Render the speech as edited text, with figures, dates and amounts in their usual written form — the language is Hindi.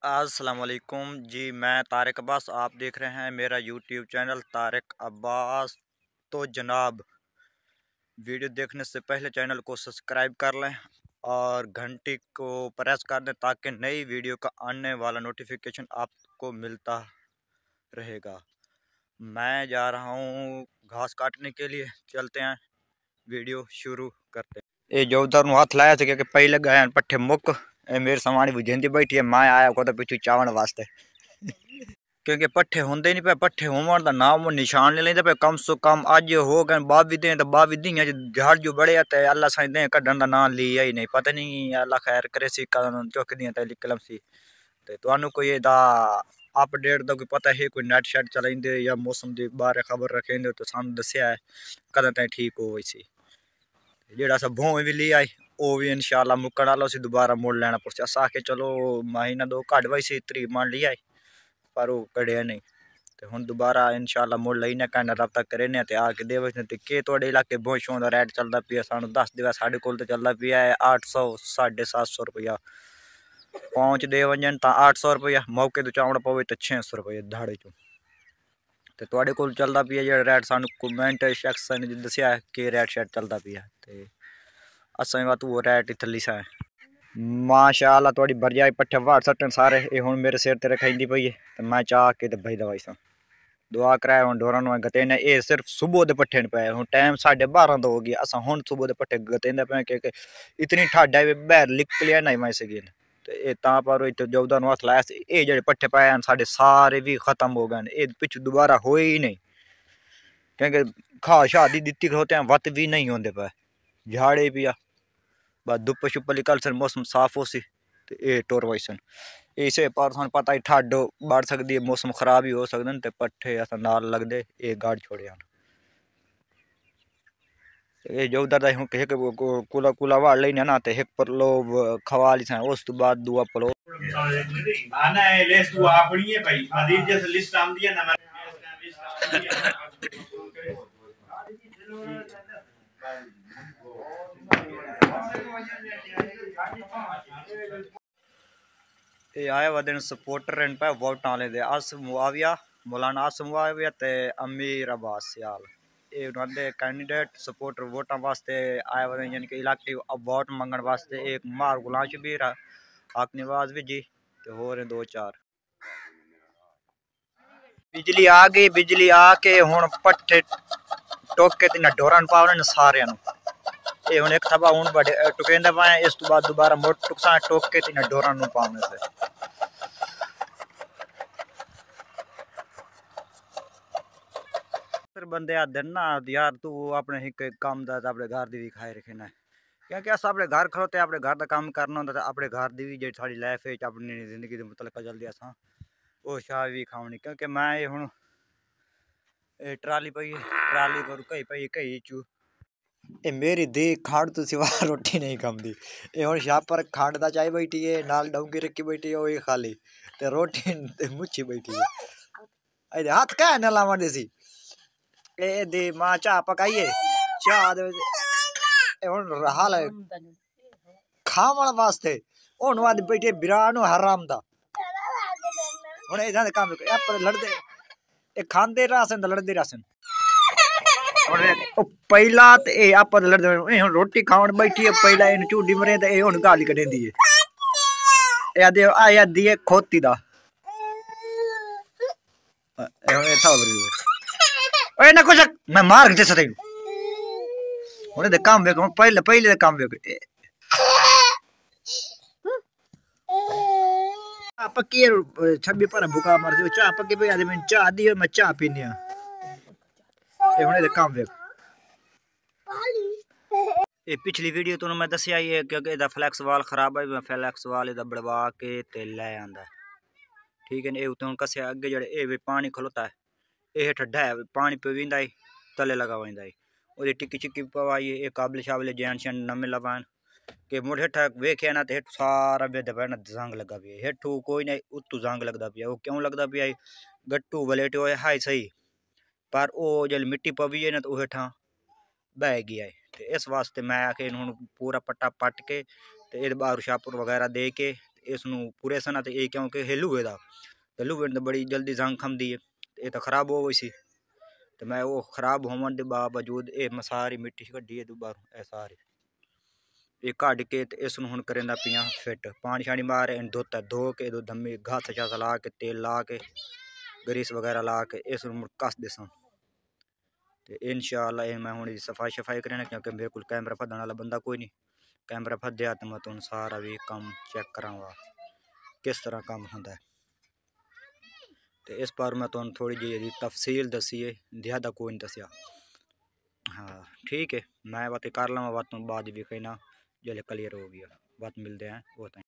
अस्सलाम वालेकुम जी। मैं तारिक अब्बास, आप देख रहे हैं मेरा यूट्यूब चैनल तारिक अब्बास। तो जनाब, वीडियो देखने से पहले चैनल को सब्सक्राइब कर लें और घंटी को प्रेस कर दें ताकि नई वीडियो का आने वाला नोटिफिकेशन आपको मिलता रहेगा। मैं जा रहा हूँ घास काटने के लिए, चलते हैं, वीडियो शुरू करते हैं। ये जो उधर हाथ लाया था कि पहले गए पट्ठे मुक मेरे समानी बुझेंदी बैठी है, मैं आया को तो पिछू चावण वास्ते क्योंकि पट्ठे होंगे नहीं पे, पट्ठे होवन का नाम निशान नहीं लेंदे पे। कम से कम अज हो गए 22 दिन, तो 22 दिन झाड़ जो बड़े आते अल्लाह साईं दे कढ़न का नाम लिया ही नहीं। पता नहीं अल्लाह खैर करे सी चौक दियाँ तैली कलम सी। तो तुहानू कोई एदा अपडेट का कोई पता है, कोई नैट शैट चलाइंदे या मौसम के बारे खबर रखेंदे तो सानू दस्या है कद तक ठीक हो सी। जेड़ा सा भों भी ली आई वो भी इंशाल्लाह मुक्कण वाला उसी दोबारा मोड़ लेना पड़से। अस आके चलो महीना दो घट वही सी 3 मान लिया पर वो कड़िया नहीं। तो हम दोबारा इंशाल्लाह मुड़ लेने कहना रब्ता करें तो आके दे तो के थोड़े इलाके बहुत शों का रेट चलता पिया सानू दस दिवा साढ़े कोल तो चलता पिया है 800 750 रुपया। पहुँच दे वजन तो 800 रुपया, मौके तो चावड़ा पवे तो 600 रुपया दाड़े चो। तो थोड़े को चलता पिया जो रेट सानू कमेंट सेक्शन दसिया कि रेट शेट चलता पिया। तो असा बात वो रेट ही थली सा है। माशाअल्लाह थोड़ी बढ़िया पट्ठे वाड़ सट्टन सारे ये हुण मेरे सिर ते रखाइंदी पई है। तो मैं चाह के तो भाई दवाई सा दुआ कराए हुण ढोरां नूं गते ने। ये सिर्फ सुबह दे पट्ठे पे हुण टाइम 12:30 तो हो गया। असा हुण सुबह दे पट्ठे गतेंदे पे क्योंकि इतनी ठाड है बाहर निकलिया नहीं मैं सकी। तो ये तां पर जोदा नूं हथ लाया ये जेड़े पट्ठे पाए हैं साढ़े सारे भी खत्म हो गए। ये पिछू दोबारा हो ही नहीं क्योंकि खा शा दी दित्ती खलोते हैं वत भी नहीं होंदे पे झाड़े पिया। बस धुप शुप निकल सन मौसम साफ हो सी तो ये टोर वैसन इसे पर सन पता ही ठंड बढ़ सकती है, मौसम खराब ही हो सकते हैं। तो पट्ठे अस नाल लगते ये गाड़ छोड़े हैं। ये जो उधर एक कूला कूला वाड़ लेने ना तो एक पलो खवा ली उस तो बाद दुआ पलो आना है लिस्ट वो अपनी है भाई अदीब जैसे लिस्ट आम दिया ना ये आए वा दिन सपोर्टर इन पे वोट आने दे अस मुआविया मौलाना अस मुआविया ते अमीर अब्बास सियाल ये उन्होंने कैंडिडेट सपोर्टर वोटा वास्ते आए वा यानी कि इलाके वोट मंगण वास्ते। एक मार गुलाम शबीर हक नवाज भी जी तो हो रहे 2-4 बिजली आ गई। बिजली आके हुण पट्ठे टोके ते डोरा पावन सारे ये हुण एक थबा हुण बड़े टुकेंदे पाए इस तो बाद दोबारा मोट टुकसा टोके ते डोरा पावन से फिर बंदे आते ना यार तू अपने एक काम दा अपने घर दी भी खाए रखना क्योंकि अस अपने घर खड़ोते अपने घर का काम करना होंदा अपने घर दी भी जी साड़ी लाइफ है अपनी जिंदगी के मुतलक जल्दी अस वो शाह भी खावनी। क्योंकि मैं हुण ट्राली पई ट्राली पर कई पई कई चू ये मेरी दी खाड़ तो सिवा रोटी नहीं खाती। ये हुण शाह पर खाड़ दा चाय बैठी है नाल डोंगी रखी बैठी है वही खाली ते रोटी मुच्छी बैठी है। हाथ क्या न लावा देसी ए दे मां चाह पकाइए चाह दे हुण हाल खावण वास्ते हुण वाद बैठे बिरानो हराम दा हुण इधर काम पर लड़दे ए खांदे रासन लड़दे रासन पहला तो ये आप लड़दे हुण रोटी खावण बैठी है पहला इन चूडी मरे तो हुण गाली कढेंदी है या दे आया दिए खोती दा ओए ना कुछ मैं मार के सते हुण दे काम वे पहले पहले काम वे पक्की छब्बी पर भूखा मर जो चाह पक्की पे आदमी चाह दी मैं चाह पीनी ये हुणे दे काम वे। ये पिछली वीडियो तो मैं दसिया ही है क्योंकि इदा फ्लैक्स वाल खराब है मैं फ्लैक्स वाल इदा बढ़वा के ते ले आंदा ठीक है। ये उतों कसे अगे जड़े ये भी पानी खलोता है ये ठड्डा है पानी पीविंदा है तले लगा वंदा है और टिक्की चिक्की पवाई ये काबले शाबले जैन शैन नमे लवान के मुड़ हेठा वेख्या ना तो हेठ सारा बेद पैना जंग लगा पिया हेठू कोई नहीं उत्तू जंग लगता पिया। वो क्यों लगता पिया गट्टू वलेटे हो हाई सही पर वो जल मिट्टी पवी है ना तो हेठा बह गया है। तो इस वास्ते मैं आके हुण पूरा पट्टा पट के तो ये बारू शापुर वगैरह दे के इसनू पूरे सन तो ये क्योंकि हिलू हुए हिलू हुए तो बड़ी जल्दी जंग खमदी है, ये तो खराब हो गई सी। तो मैं वो खराब होने के बावजूद ये मैं सारी मिट्टी कड्डी है दोबारा सारी ये कढ़ के तो इसनू हुण करेंदा पिया फिट, पानी शानी मारे धोता धो के दो धम्मी घास छास ला के तेल ला के ग्रीस वगैरह ला के इसनू मुड़ कस देसां। तो इंशाअल्लाह मैं हुण सफाई शफाई करना, क्योंकि मेरे को कैमरा फदण वाला बंदा कोई नहीं। कैमरा फद्या तो मैं तुहानू सारा भी काम चेक करांगा किस तरह काम होंदा है। तो इस पर मैं तुहानू थोड़ी जी तफसील दसी है, ज़्यादा कोई नहीं दसिया। हाँ ठीक है, मैं बात कर लवां, बात बाद भी कहना जल्द क्लियर हो गया, बात मिलते हैं वो।